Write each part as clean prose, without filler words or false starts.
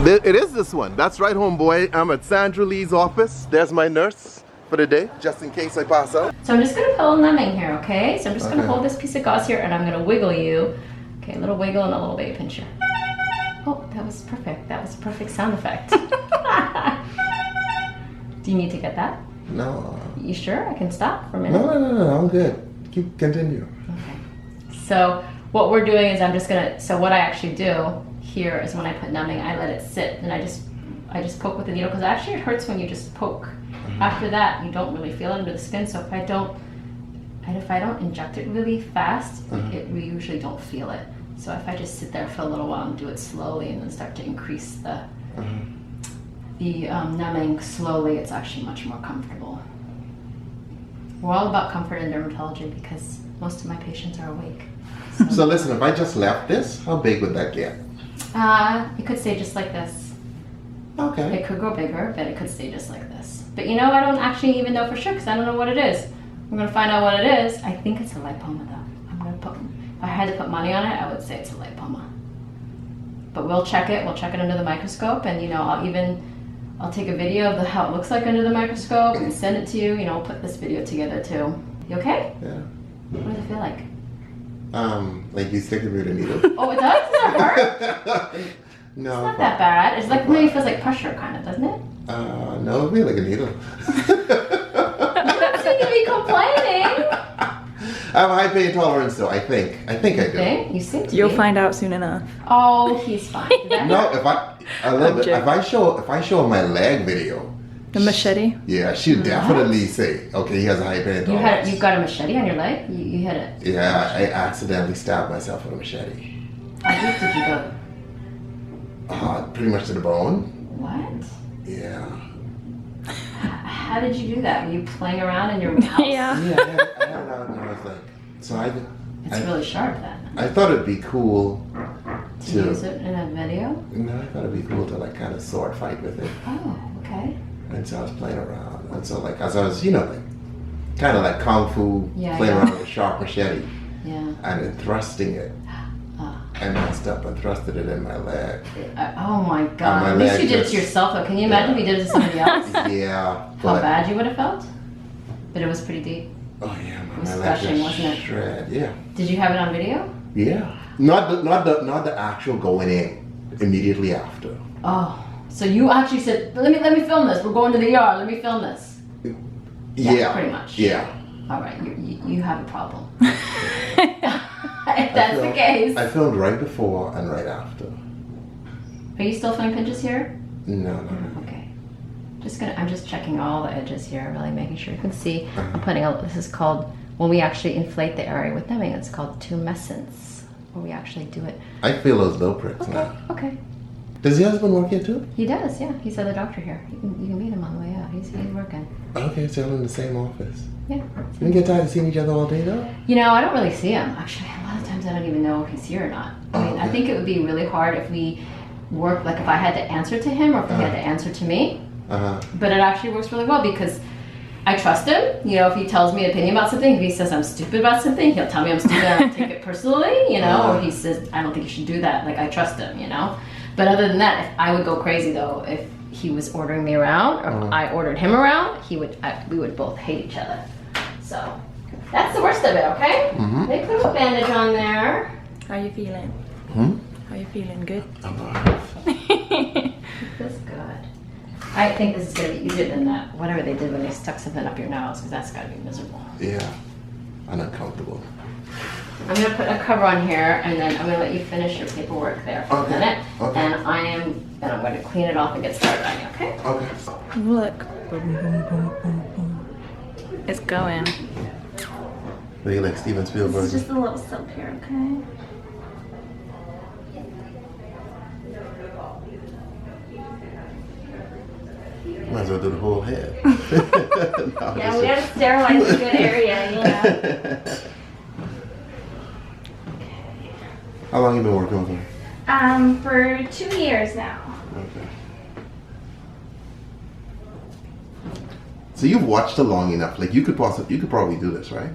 It is this one. That's right, homeboy. I'm at Sandra Lee's office. There's my nurse for the day, just in case I pass out. So I'm just gonna put a numbing here, okay? So I'm just gonna hold this piece of gauze here and I'm gonna wiggle you. Okay, a little wiggle and a little baby pinch here. Oh, that was perfect. That was a perfect sound effect. Do you need to get that? No. You sure? I can stop for a minute? No, I'm good. Continue. Okay. So what we're doing is I'm just gonna, so what I actually do here is when I put numbing, I let it sit and I just poke with the needle because actually it hurts when you just poke. After that, you don't really feel it under the skin. So if I don't inject it really fast, we usually don't feel it. So if I just sit there for a little while and do it slowly and then start to increase the numbing slowly, it's actually much more comfortable. We're all about comfort in dermatology because most of my patients are awake. So listen, if I just left this, how big would that get? It could stay just like this. Okay. It could grow bigger, but it could stay just like this. But you know, I don't actually even know for sure because I don't know what it is. We're gonna find out what it is. I think it's a lipoma though. If I had to put money on it, I would say it's a lipoma. But we'll check it. We'll check it under the microscope, and you know, I'll take a video of how it looks like under the microscope and send it to you. You know, we'll put this video together too. You okay? Yeah. What does it feel like? Like you stick it with a needle. Oh, it does? Does it hurt? No. It's not that bad. It's like maybe feels like pressure, kind of, doesn't it? No, it feels like a needle. You don't seem to be complaining. I have a high pain tolerance, though. I think I do. You seem to. You'll find out soon enough. Oh, he's fine. No, if I show my leg video. The machete? Yeah, she'd definitely say, okay, he has a high pain tolerance. You've got a machete on your leg? You hit it? Yeah, I accidentally stabbed myself with a machete. How deep did you go? Pretty much to the bone. What? Yeah. How did you do that? Were you playing around in your house? Yeah. Yeah, I had it out and I was like, It's really sharp then. I thought it'd be cool To use it in a video? No, I thought it'd be cool to like kind of sword fight with it. Oh, okay. And so I was playing around. And so like as I was, like kind of like kung fu, playing around with a sharp machete. Yeah. And then thrusting it. I messed up and thrusted it in my leg. Oh my god. At least you did it to yourself though. Can you imagine if you did it to somebody else? Yeah. How bad you would have felt? But it was pretty deep. Oh yeah, It was my leg gushing, just wasn't it? shred. Yeah. Did you have it on video? Yeah. Not the actual going in immediately after. Oh. So you actually said, let me film this. We're going to the ER. Let me film this. Yeah. Pretty much. Yeah. All right. You have a problem. If that's the case. I filmed right before and right after. Are you still feeling pinches here? No. Okay. I'm just checking all the edges here, really making sure you can see. I'm putting this is called, when we actually inflate the area with numbing, it's called tumescence, where we actually do it. I feel those little pricks now. Okay. Does your husband work here too? He does, yeah. He's the doctor here. You can meet him on the way out. He's working. Okay, so you're in the same office. Yeah. You didn't get tired of seeing each other all day though? You know, I don't really see him. Actually, a lot of times I don't even know if he's here or not. I think it would be really hard if we worked, like if I had to answer to him or if he had to answer to me. But it actually works really well because I trust him. You know, if he tells me an opinion about something, if he says I'm stupid about something, he'll tell me I'm stupid and I'll take it personally, or he says, I don't think you should do that. Like, I trust him, But other than that, if I would go crazy though, if he was ordering me around or if I ordered him around, we would both hate each other. So that's the worst of it, okay? They put a bandage on there. How are you feeling? How are you feeling? Good? I'm alright. Feels good. I think this is going to be easier than that, whatever they did when they stuck something up your nose, because that's got to be miserable. Yeah, and uncomfortable. I'm going to put a cover on here, and then I'm going to let you finish your paperwork there for a minute. Okay. And I'm going to clean it off and get started on you, okay? Okay. Look. It's going. Are you like Steven Spielberg? It's just a little soap here, okay? Might as well do the whole head. Yeah, we gotta sterilize a good area, How long have you been working with him? For 2 years now. Okay. So you've watched it long enough. Like you could probably do this, right?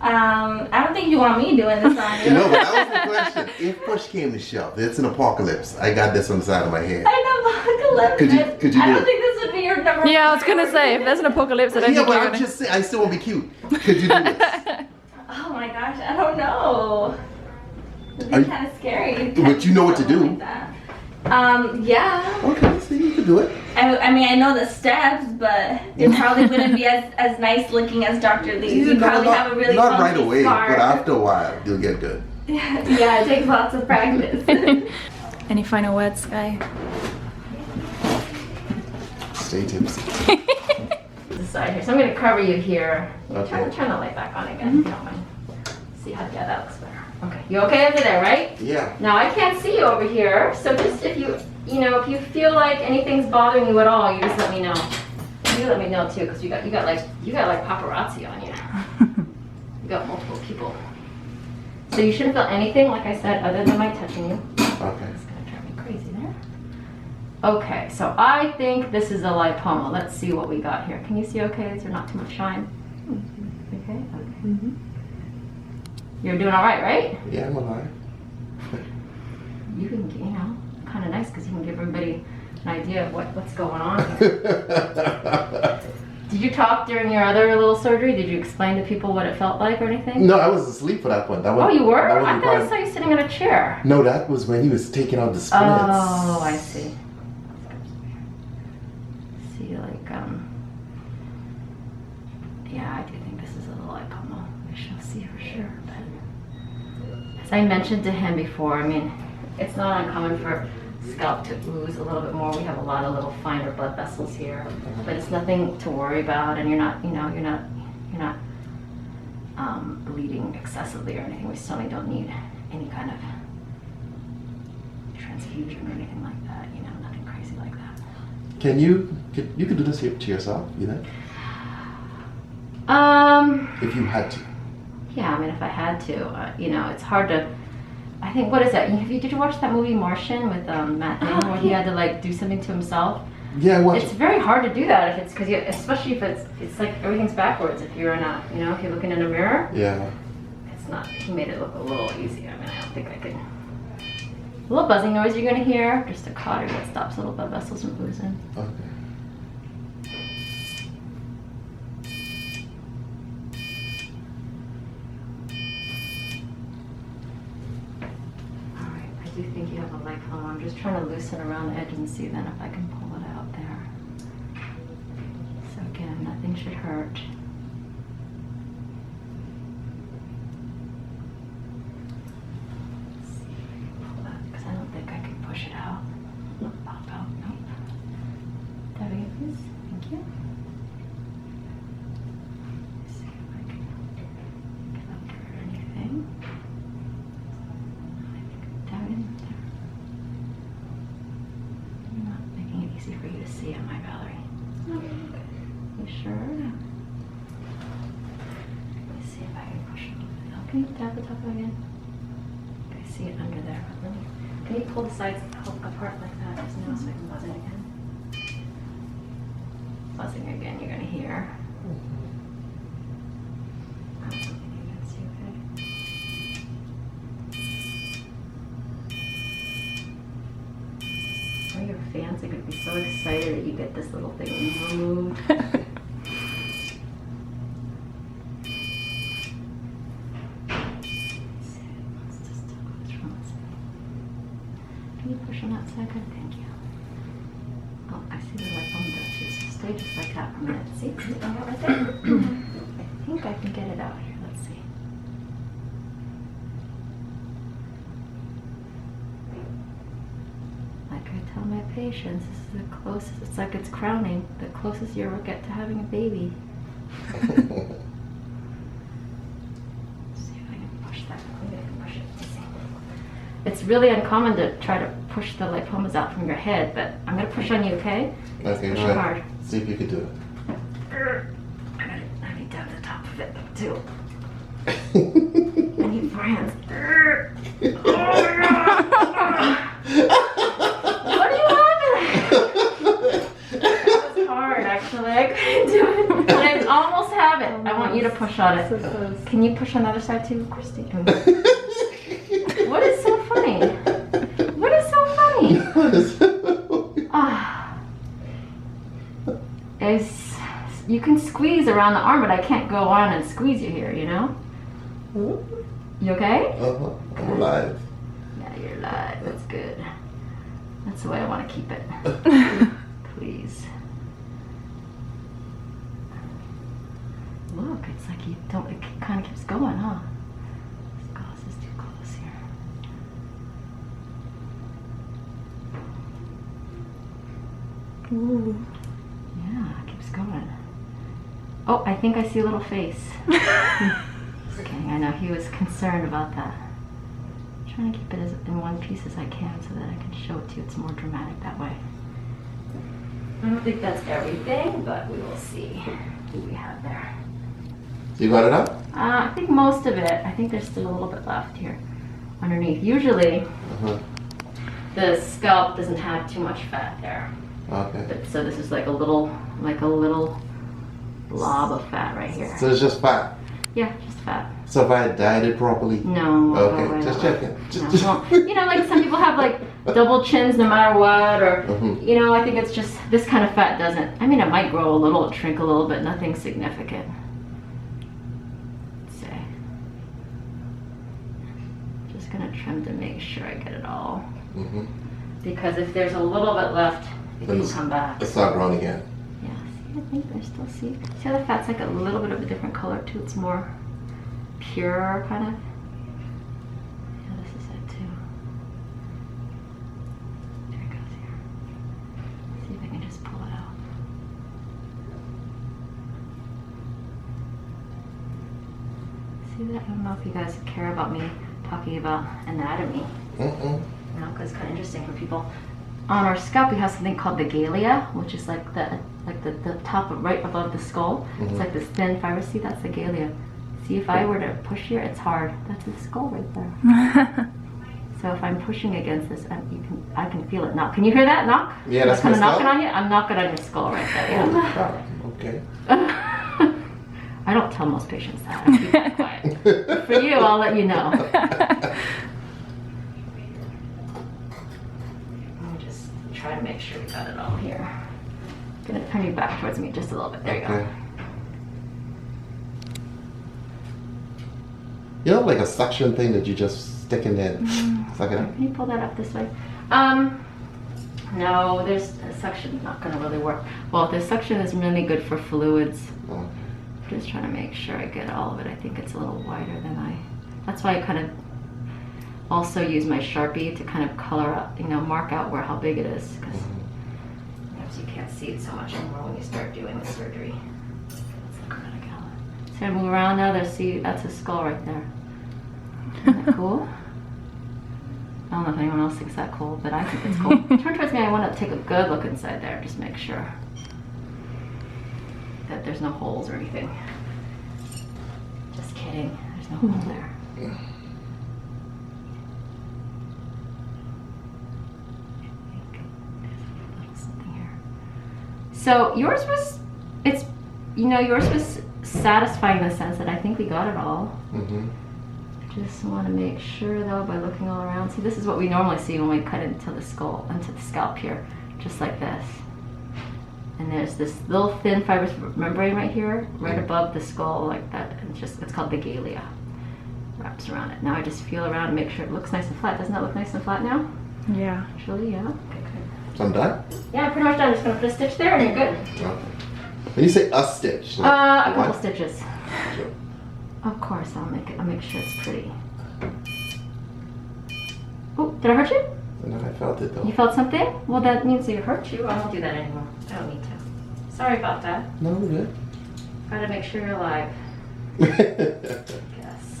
I don't think you want me doing this on you. No, but that was the question. If push came to shove, it's an apocalypse. I got this on the side of my head. An apocalypse. Could you I do don't it? think this would be your number. Yeah, I was gonna say, if there's an apocalypse, I don't Yeah, think but you're I'm gonna... just saying, I still want to be cute. Could you do this? Oh my gosh, I don't know. This Are is you- kind of scary. But you know what to do. Like that. Yeah. Okay, so you can do it. I mean, I know the steps, but it probably wouldn't be as nice looking as Dr. Lee's. You probably have a really not right funky away, scar. but after a while, you'll get good. Yeah, it takes lots of practice. Any final words, Sky? Stay tipsy. This side here. So I'm going to cover you here. Okay. Turn the light back on again, if you don't mind. See how, yeah, that looks better. Okay, you okay over there, right? Yeah. Now I can't see you over here, so just if you if you feel like anything's bothering you at all, you just let me know. You let me know too, because you got like paparazzi on you. You got multiple people. So you shouldn't feel anything, like I said, other than my touching you. Okay. It's gonna drive me crazy there. Okay, so I think this is a lipoma. Let's see what we got here. Can you see okay? Is there not too much shine? Okay, okay. You're doing all right, right? Yeah, I'm alive. You can, kind of nice because you can give everybody an idea of what's going on here. Did you talk during your other little surgery? Did you explain to people what it felt like or anything? No, I was asleep for that one. That Oh, you were? that I wasn't thought I part- saw you sitting in a chair. No, that was when he was taking out the splints. Oh, I see. See, like, yeah, I do think this is a lipoma. We shall see for sure. But as I mentioned to him before, I mean, it's not uncommon for scalp to ooze a little bit more. We have a lot of little finer blood vessels here, but it's nothing to worry about, and you're not bleeding excessively or anything. We certainly don't need any kind of transfusion or anything like that. Nothing crazy like that. Can you could do this here to yourself, you know? If you had to. Yeah, I mean, if I had to, it's hard to. I think, what is that? Did you watch that movie Martian with Matt Damon, where he had to like do something to himself? Yeah, watch It's very hard to do that if it's because especially if it's like everything's backwards. If you're in a, if you're looking in a mirror, Yeah. it's not. He made it look a little easy. I mean, I don't think I could. A little buzzing noise you're gonna hear, just a cautery that stops little blood vessels from oozing. Okay. Alright, I do think you have a lipoma. I'm just trying to loosen around the edge and see then if I can pull it out there. So again, nothing should hurt. Let's see if I can pull that, because I don't think I can push it out. Nope, pop out, nope. There we go, please. Thank you. Let's see if I can get up there or anything. Down in there. I'm not making it easy for you to see, am I, Valerie? You sure? Let me see if I can push it a little bit. Oh, can you tap the top again? I see it under there. Can you pull the sides apart like that just now so I can buzz it again? Buzzing again, you're gonna hear. That's something you can see, okay? Your fans are going to be so excited that you get this little thing removed. Let's just talk what's wrong with it. Can you push on that side? Good, thank you. Oh, I see the lipoma there too, so stay just like that for a minute. See? See it right there? I think I can get it out here. Let's see. Like I tell my patients, this is the closest, it's like it's crowning, the closest you ever get to having a baby. See if I can push that. Maybe I can push it. Let's see. It's really uncommon to try to push the lipomas out from your head, but I'm going to push on you, okay? Okay, Push sure. hard. See if you could do it. I need down the top of it, too. I need 4 hands. What are you laughing at? That was hard, actually. I couldn't do it. But I almost have it. I want you to push push on it. So close. Can you push on the other side too, Christy? What is so funny? What is so funny? Ah. You can squeeze around the arm, but I can't go on and squeeze you here, you know? You okay? I'm alive. Yeah, you're alive. That's good. That's the way I want to keep it. Please. Look, it's like you don't, it kind of keeps going, huh? This gauze is too close here. Ooh. Yeah, it keeps going. Oh, I think I see a little face. Just kidding, I know he was concerned about that. I'm trying to keep it as in one piece as I can so that I can show it to you. It's more dramatic that way. I don't think that's everything, but we will see what we have there. You got it up? I think most of it. I think there's still a little bit left here underneath. Usually, the scalp doesn't have too much fat there. Okay. But, so this is like a little blob of fat right here. So it's just fat? Yeah, just fat. So if I dyed it properly? No. Okay, just checking. No. Well, you know, like some people have like double chins no matter what, or you know, I think it's just this kind of fat doesn't. I mean, it might grow a little, shrink a little, but nothing significant. Let's see. Just gonna trim to make sure I get it all. Because if there's a little bit left, it can come back. It's not growing again. Yeah, see, I think there's still, see how the fat's like a little bit of a different color too? It's more pure, kind of. Yeah, this is it too. There it goes here. See if I can just pull it out. See that? I don't know if you guys care about me talking about anatomy. You know, because it's kind of interesting for people. On our scalp, we have something called the galea, which is like the top of right above the skull. It's like this thin fiber. See, that's the galea. See, if I were to push here, it's hard. That's the skull right there. So if I'm pushing against this, I can feel it knock. Can you hear that knock? Yeah, that's kind of my knocking skull? on you. I'm knocking on your skull right there. Yeah. Holy crap. Okay. I don't tell most patients that. I keep it quiet. For you, I'll let you know. Try to make sure we got it all here. I'm gonna turn you back towards me just a little bit. There you go. You know, like a suction thing that you just stick in there. Suck it up. Can you pull that up this way? No, there's a suction not gonna really work. Well, the suction is really good for fluids. Okay. I'm just trying to make sure I get all of it. I think it's a little wider than that's why I kind of also use my Sharpie to kind of color up, you know, mark out how big it is, because perhaps you can't see it so much anymore when you start doing the surgery. Let's look around again. See, I move around now. See, that's a skull right there. Isn't that cool? I don't know if anyone else thinks that cool, but I think it's cool. Turn towards me. I want to take a good look inside there. Just make sure that there's no holes or anything. Just kidding. There's no hole there. So yours was, yours was satisfying in the sense that I think we got it all. Just want to make sure though by looking all around. See, this is what we normally see when we cut into the skull, into the scalp here, just like this. And there's this little thin fibrous membrane right here, right above the skull, like that. And it's called the galea. Wraps around it. Now I just feel around and make sure it looks nice and flat. Doesn't that look nice and flat now? Yeah. Actually, yeah. Okay, good. So I'm done? Yeah, pretty much done. Just gonna put a stitch there and you're good. Okay. When you say a stitch, A couple stitches. Sure. Of course, I'll make sure it's pretty. Oh, did I hurt you? No, I felt it though. You felt something? Well, that means it hurt you. I won't do that anymore. I don't need to. Sorry about that. No, we're good. Gotta make sure you're alive. Yes.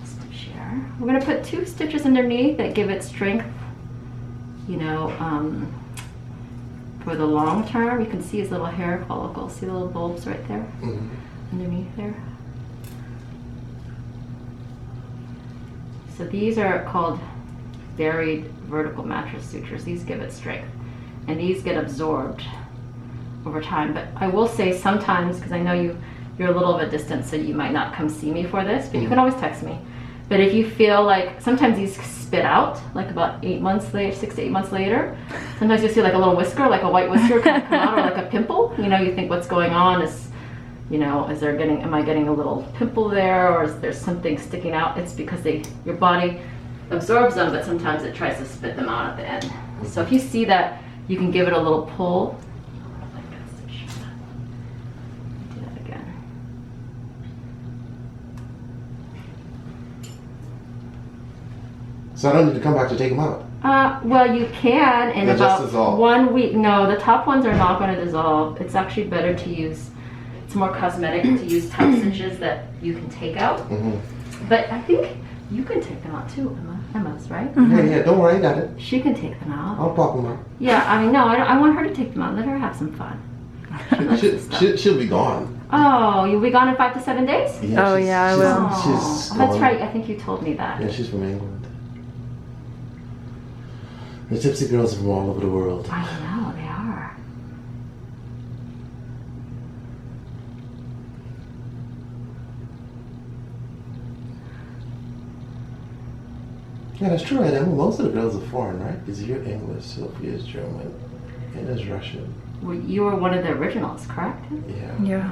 Stitch here. We're gonna put 2 stitches underneath that give it strength. You know, for the long term. You can see his little hair follicles. See the little bulbs right there? Underneath there. So these are called varied vertical mattress sutures. These give it strength, and these get absorbed over time. But I will say sometimes, because I know you you're a little bit distant, so you might not come see me for this, but you can always text me. But if you feel like, sometimes these spit out, like about 8 months later, 6 to 8 months later. Sometimes you'll see like a little whisker, like a white whisker kind of come out, or like a pimple. You know, you think what's going on is, you know, am I getting a little pimple there, or is there something sticking out? It's because your body absorbs them, but sometimes it tries to spit them out at the end. So if you see that, you can give it a little pull. Do that again. So I don't need to come back to take them out? Well, you can in They just about dissolve. 1 week. No, the top ones are not going to dissolve. It's actually better to use, it's more cosmetic to use top stitches that you can take out. But I think you can take them out too, Emma's, right? Yeah, don't worry, I got it. She can take them out. I'll pop them out. Yeah, I mean, no, I want her to take them out. Let her have some fun. She'll be gone. Oh, you'll be gone in 5 to 7 days? Yeah, Oh, yeah, I will. She's Oh, that's gone. right. I think you told me that. Yeah, she's from England. The Tipsy girls are from all over the world. I know, they are. Yeah, that's true, right, Emma? Most of the girls are foreign, right? Because you're English, Sophia's German, and is Russian. Well, you were one of the originals, correct? Yeah. Yeah.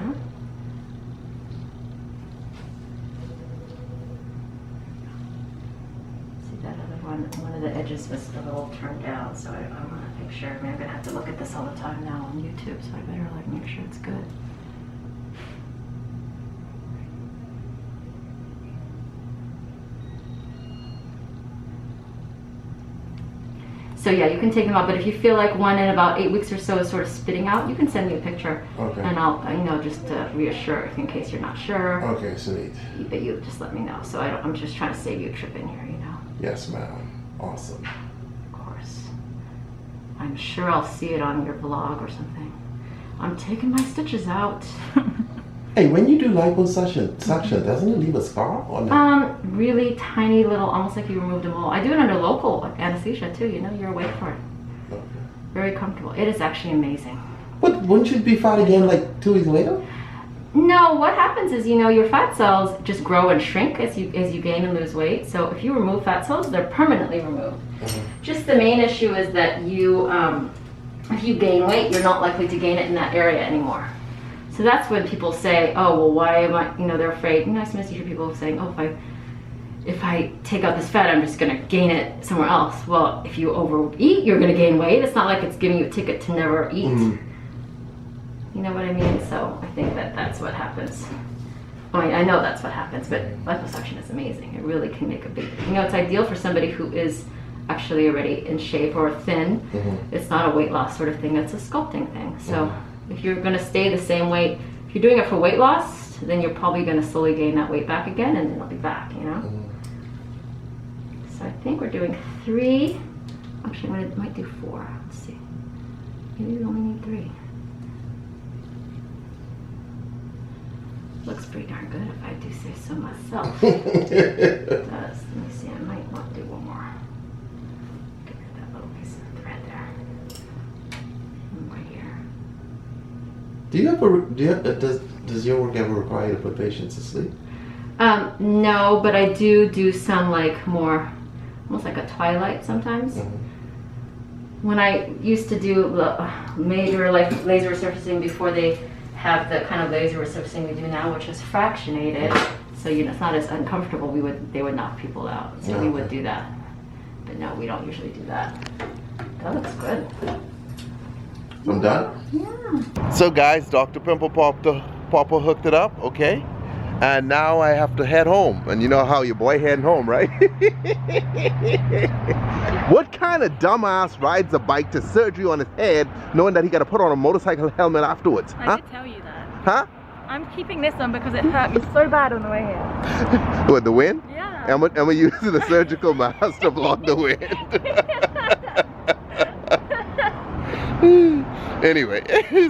See that other one of the edges was a little turned down, so I want to make sure. I mean, I'm gonna have to look at this all the time now on YouTube, so I better like make sure it's good. So yeah, you can take them out, but if you feel like one in about 8 weeks or so is sort of spitting out, you can send me a picture, Okay. and I'll, you know, just to reassure if in case you're not sure. Okay, sweet. But you just let me know. So I'm just trying to save you a trip in here, you know. Yes, ma'am. Awesome. Of course. I'm sure I'll see it on your vlog or something. I'm taking my stitches out. Hey, when you do liposuction, doesn't it leave a scar on it? Really tiny little, almost like you removed a mole. I do it under local anesthesia too, you know, you're awake for it. Okay. Very comfortable. It is actually amazing. But wouldn't you be fine again like 2 weeks later? No, what happens is, you know, your fat cells just grow and shrink as you gain and lose weight. So if you remove fat cells, they're permanently removed. Just the main issue is that if you gain weight, you're not likely to gain it in that area anymore. So that's when people say, oh, well, why am I, you know, they're afraid. You know, sometimes you hear people saying, oh, if I take out this fat, I'm just going to gain it somewhere else. Well, if you overeat, you're going to gain weight. It's not like it's giving you a ticket to never eat. You know what I mean? So I think that's what happens. I mean, I know that's what happens, but liposuction is amazing. It really can make a big, you know, it's ideal for somebody who is actually already in shape or thin. It's not a weight loss sort of thing. It's a sculpting thing. So if you're going to stay the same weight, if you're doing it for weight loss, then you're probably going to slowly gain that weight back again, and then it'll be back, you know? So I think we're doing 3. Actually, I might do 4. Let's see. Maybe we only need 3. Looks pretty darn good if I do say so myself. It does. Let me see. I might want to do one more. Get rid of that little piece of thread there. Right here. Does your work ever require you to put patients to sleep? No, but I do some like more, almost like a twilight sometimes. When I used to do the major like laser resurfacing before they have the kind of laser resurfacing we do now, which is fractionated, so you know it's not as uncomfortable. They would knock people out, so we would do that. But no, we don't usually do that. That looks good. I'm done? Yeah. So guys, Dr. Pimple Popper hooked it up, okay? And now I have to head home. And you know how your boy heading home, right? What kind of dumbass rides a bike to surgery on his head knowing that he got to put on a motorcycle helmet afterwards? I did tell you that. Huh? I'm keeping this on because it hurt me so bad on the way here. What, the wind? Yeah. Emma using the surgical mask to block the wind. Anyway,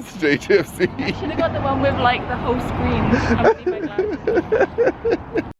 stay tipsy. I should have got the one with like the whole screen. I really my God.